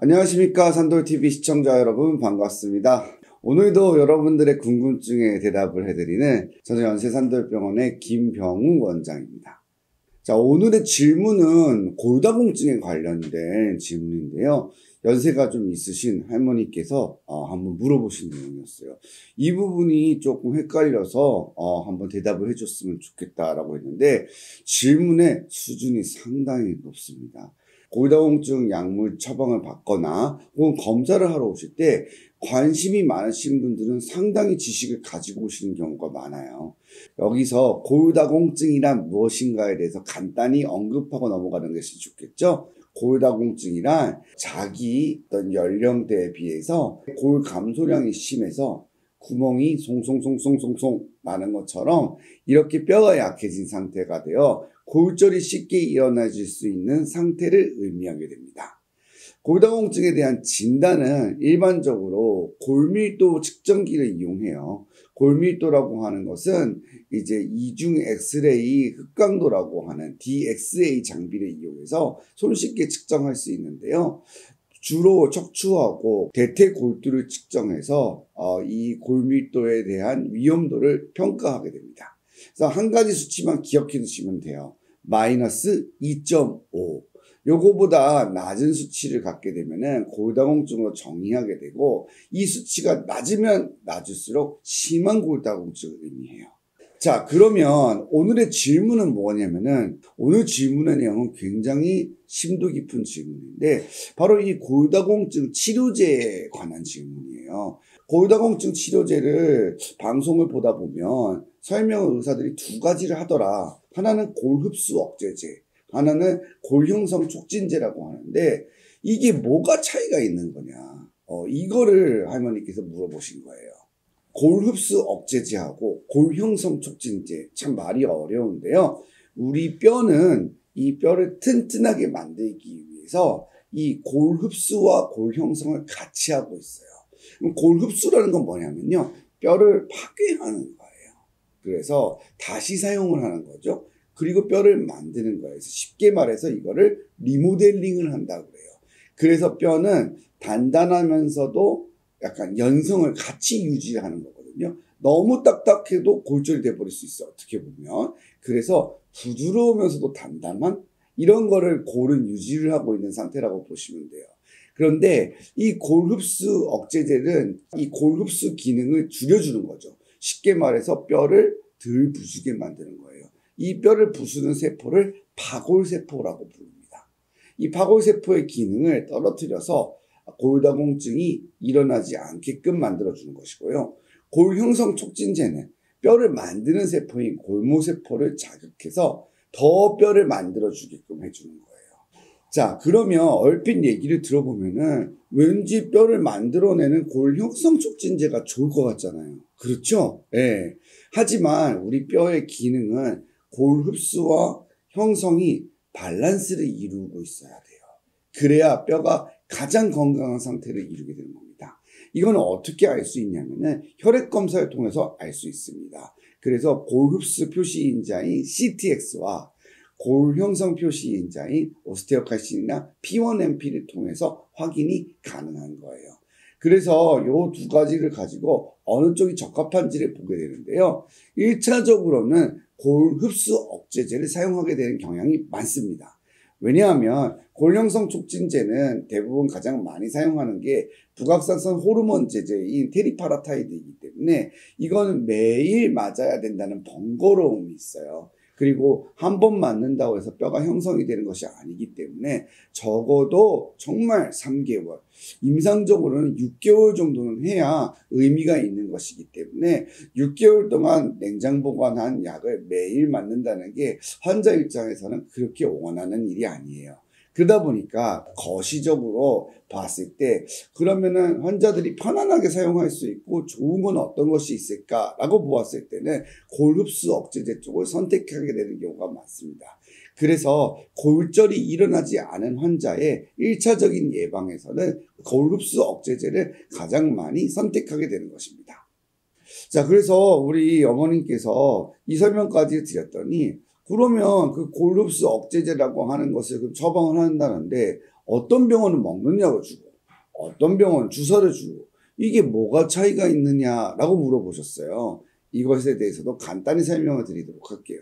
안녕하십니까, 산돌TV 시청자 여러분, 반갑습니다. 오늘도 여러분들의 궁금증에 대답을 해드리는 저는 연세산돌병원의 김병우 원장입니다. 자, 오늘의 질문은 골다공증에 관련된 질문인데요. 연세가 좀 있으신 할머니께서 한번 물어보신 내용이었어요. 이 부분이 조금 헷갈려서 한번 대답을 해줬으면 좋겠다라고 했는데, 질문의 수준이 상당히 높습니다. 골다공증 약물 처방을 받거나 혹은 검사를 하러 오실 때 관심이 많으신 분들은 상당히 지식을 가지고 오시는 경우가 많아요. 여기서 골다공증이란 무엇인가에 대해서 간단히 언급하고 넘어가는 것이 좋겠죠. 골다공증이란 자기 어떤 연령대에 비해서 골 감소량이 심해서 구멍이 송송송송송송 나는 것처럼 이렇게 뼈가 약해진 상태가 되어 골절이 쉽게 일어나질 수 있는 상태를 의미하게 됩니다. 골다공증에 대한 진단은 일반적으로 골밀도 측정기를 이용해요. 골밀도라고 하는 것은 이제 이중 엑스레이 흑강도라고 하는 DXA 장비를 이용해서 손쉽게 측정할 수 있는데요. 주로 척추하고 대퇴골두를 측정해서 이 골밀도에 대한 위험도를 평가하게 됩니다. 그래서 한 가지 수치만 기억해 두시면 돼요. 마이너스 2.5. 요거보다 낮은 수치를 갖게 되면은 골다공증으로 정의하게 되고, 이 수치가 낮으면 낮을수록 심한 골다공증을 의미해요. 자, 그러면 오늘의 질문은 뭐냐면은, 오늘 질문의 내용은 굉장히 심도 깊은 질문인데, 바로 이 골다공증 치료제에 관한 질문이에요. 골다공증 치료제를 방송을 보다 보면 설명을 의사들이 두 가지를 하더라. 하나는 골흡수 억제제, 하나는 골형성 촉진제라고 하는데, 이게 뭐가 차이가 있는 거냐? 이거를 할머니께서 물어보신 거예요. 골흡수 억제제하고 골형성 촉진제, 참 말이 어려운데요. 우리 뼈는 이 뼈를 튼튼하게 만들기 위해서 이 골흡수와 골형성을 같이 하고 있어요. 그럼 골흡수라는 건 뭐냐면요, 뼈를 파괴하는 거예요. 그래서 다시 사용을 하는 거죠. 그리고 뼈를 만드는 거예요. 그래서 쉽게 말해서 이거를 리모델링을 한다고 그래요. 그래서 뼈는 단단하면서도 약간 연성을 같이 유지하는 거거든요. 너무 딱딱해도 골절이 돼버릴 수 있어, 어떻게 보면. 그래서 부드러우면서도 단단한 이런 거를 골은 유지를 하고 있는 상태라고 보시면 돼요. 그런데 이 골흡수 억제제는 이 골흡수 기능을 줄여주는 거죠. 쉽게 말해서 뼈를 덜 부수게 만드는 거예요. 이 뼈를 부수는 세포를 파골세포라고 부릅니다. 이 파골세포의 기능을 떨어뜨려서 골다공증이 일어나지 않게끔 만들어주는 것이고요. 골형성 촉진제는 뼈를 만드는 세포인 골모세포를 자극해서 더 뼈를 만들어주게끔 해주는 거예요. 자, 그러면 얼핏 얘기를 들어보면은 왠지 뼈를 만들어내는 골형성 촉진제가 좋을 것 같잖아요. 그렇죠? 예. 하지만 우리 뼈의 기능은 골 흡수와 형성이 밸런스를 이루고 있어야 돼요. 그래야 뼈가 가장 건강한 상태를 이루게 되는 겁니다. 이건 어떻게 알 수 있냐면은 혈액 검사를 통해서 알 수 있습니다. 그래서 골 흡수 표시인자인 CTX와 골 형성 표시인자인 오스테오칼신이나 P1NP를 통해서 확인이 가능한 거예요. 그래서 이 두 가지를 가지고 어느 쪽이 적합한지를 보게 되는데요. 1차적으로는 골 흡수 억제제를 사용하게 되는 경향이 많습니다. 왜냐하면 골형성 촉진제는 대부분 가장 많이 사용하는 게 북악산성 호르몬 제제인 테리파라타이드이기 때문에 이거는 매일 맞아야 된다는 번거로움이 있어요. 그리고 한 번 맞는다고 해서 뼈가 형성이 되는 것이 아니기 때문에 적어도 정말 3개월, 임상적으로는 6개월 정도는 해야 의미가 있는 것이기 때문에 6개월 동안 냉장 보관한 약을 매일 맞는다는 게 환자 입장에서는 그렇게 원하는 일이 아니에요. 그러다 보니까 거시적으로 봤을 때 그러면은 환자들이 편안하게 사용할 수 있고 좋은 건 어떤 것이 있을까라고 보았을 때는 골흡수 억제제 쪽을 선택하게 되는 경우가 많습니다. 그래서 골절이 일어나지 않은 환자의 1차적인 예방에서는 골흡수 억제제를 가장 많이 선택하게 되는 것입니다. 자, 그래서 우리 어머님께서 이 설명까지 드렸더니, 그러면 그 골흡수 억제제라고 하는 것을 처방을 한다는데 어떤 병원은 먹느냐고 주고 어떤 병원 주사를 주고 이게 뭐가 차이가 있느냐라고 물어보셨어요. 이것에 대해서도 간단히 설명을 드리도록 할게요.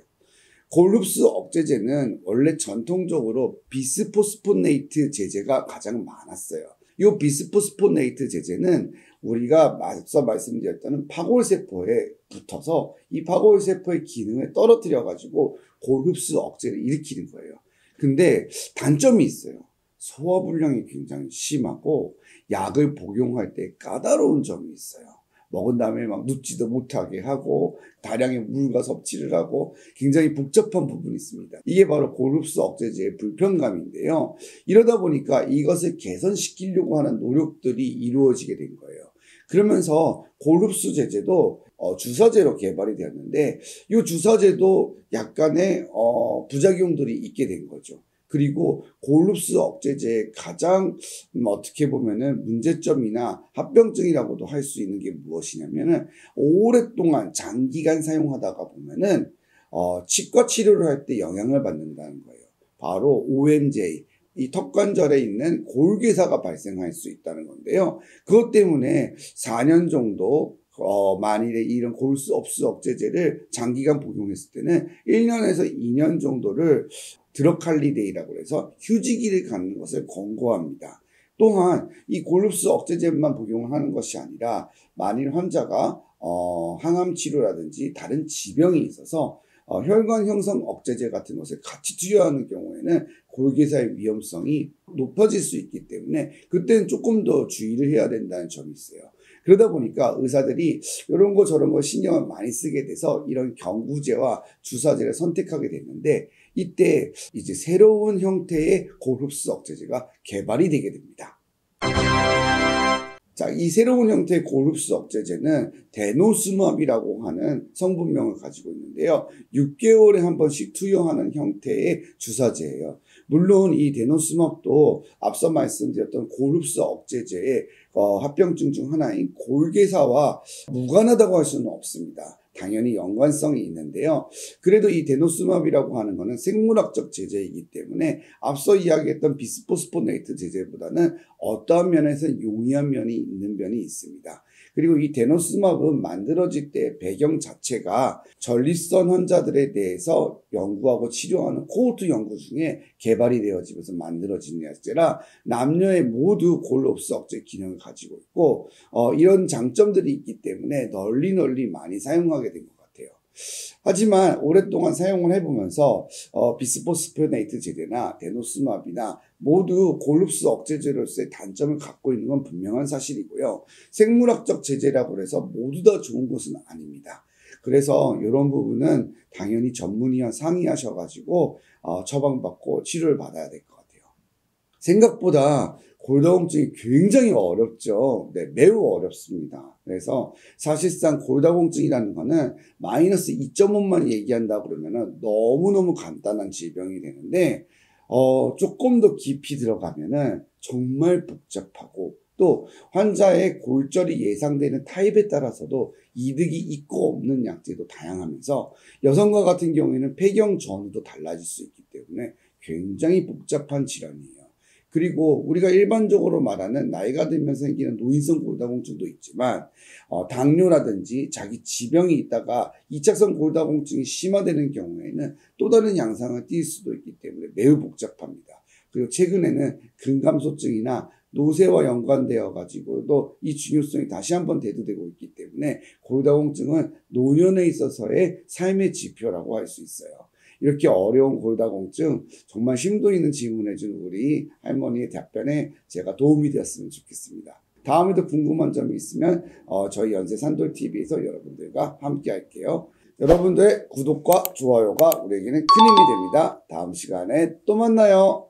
골흡수 억제제는 원래 전통적으로 비스포스포네이트 제제가 가장 많았어요. 이 비스포스포네이트 제제는 우리가 앞서 말씀드렸던 파골세포에 붙어서 이 파골세포의 기능을 떨어뜨려 가지고 골흡수 억제를 일으키는 거예요. 근데 단점이 있어요. 소화불량이 굉장히 심하고 약을 복용할 때 까다로운 점이 있어요. 먹은 다음에 막 눕지도 못하게 하고 다량의 물과 섭취를 하고 굉장히 복잡한 부분이 있습니다. 이게 바로 골흡수 억제제의 불편감인데요. 이러다 보니까 이것을 개선시키려고 하는 노력들이 이루어지게 된 거예요. 그러면서 골흡수 제제도 주사제로 개발이 되었는데 이 주사제도 약간의 부작용들이 있게 된 거죠. 그리고 골흡수 억제제의 가장 어떻게 보면은 문제점이나 합병증이라고도 할 수 있는 게 무엇이냐면은 오랫동안 장기간 사용하다가 보면은 치과 치료를 할 때 영향을 받는다는 거예요. 바로 OMJ, 이 턱관절에 있는 골괴사가 발생할 수 있다는 건데요. 그것 때문에 4년 정도 만일에 이런 골흡수 억제제를 장기간 복용했을 때는 1년에서 2년 정도를 드럭할리데이라고 해서 휴지기를 갖는 것을 권고합니다. 또한 이 골흡수 억제제만 복용하는 것이 아니라 만일 환자가 항암 치료라든지 다른 지병이 있어서 혈관 형성 억제제 같은 것을 같이 투여하는 경우에는 골괴사의 위험성이 높아질 수 있기 때문에 그때는 조금 더 주의를 해야 된다는 점이 있어요. 그러다 보니까 의사들이 이런 거 저런 거 신경을 많이 쓰게 돼서 이런 경구제와 주사제를 선택하게 됐는데 이때 이제 새로운 형태의 골흡수 억제제가 개발이 되게 됩니다. 자, 이 새로운 형태의 골흡수 억제제는 데노스맙이라고 하는 성분명을 가지고 있는데요. 6개월에 한 번씩 투여하는 형태의 주사제예요. 물론 이 데노스맙도 앞서 말씀드렸던 골흡수 억제제의 합병증 중 하나인 골괴사와 무관하다고 할 수는 없습니다. 당연히 연관성이 있는데요. 그래도 이 데노스맙이라고 하는 것은 생물학적 제제이기 때문에 앞서 이야기했던 비스포스포네이트 제제보다는 어떠한 면에서 용이한 면이 있는 면이 있습니다. 그리고 이 데노스맙은 만들어질 때 배경 자체가 전립선 환자들에 대해서 연구하고 치료하는 코호트 연구 중에 개발이 되어지면서 만들어진 약제라 남녀의 모두 골흡수 억제 기능을 가지고 있고 이런 장점들이 있기 때문에 널리 많이 사용하게 된 것 같아요. 하지만 오랫동안 사용을 해보면서 비스포스포네이트 제제나 데노스맙이나 모두 골흡수 억제제로서의 단점을 갖고 있는 건 분명한 사실이고요. 생물학적 제제라고 해서 모두 다 좋은 것은 아닙니다. 그래서 이런 부분은 당연히 전문의와 상의하셔가지고 처방받고 치료를 받아야 될 것 같아요. 생각보다 골다공증이 굉장히 어렵죠. 네, 매우 어렵습니다. 그래서 사실상 골다공증이라는 거는 마이너스 2.5만 얘기한다 그러면은 너무너무 간단한 질병이 되는데 조금 더 깊이 들어가면은 정말 복잡하고 또 환자의 골절이 예상되는 타입에 따라서도 이득이 있고 없는 약제도 다양하면서 여성과 같은 경우에는 폐경 전후도 달라질 수 있기 때문에 굉장히 복잡한 질환이에요. 그리고 우리가 일반적으로 말하는 나이가 들면서 생기는 노인성 골다공증도 있지만 당뇨라든지 자기 지병이 있다가 2차성 골다공증이 심화되는 경우에는 또 다른 양상을 띌 수도 있기 때문에 매우 복잡합니다. 그리고 최근에는 근감소증이나 노쇠와 연관되어 가지고도 이 중요성이 다시 한번 대두되고 있기 때문에 골다공증은 노년에 있어서의 삶의 지표라고 할 수 있어요. 이렇게 어려운 골다공증 정말 심도 있는 질문해준 우리 할머니의 답변에 제가 도움이 되었으면 좋겠습니다. 다음에도 궁금한 점이 있으면 저희 연세산돌TV에서 여러분들과 함께 할게요. 여러분들의 구독과 좋아요가 우리에게는 큰 힘이 됩니다. 다음 시간에 또 만나요.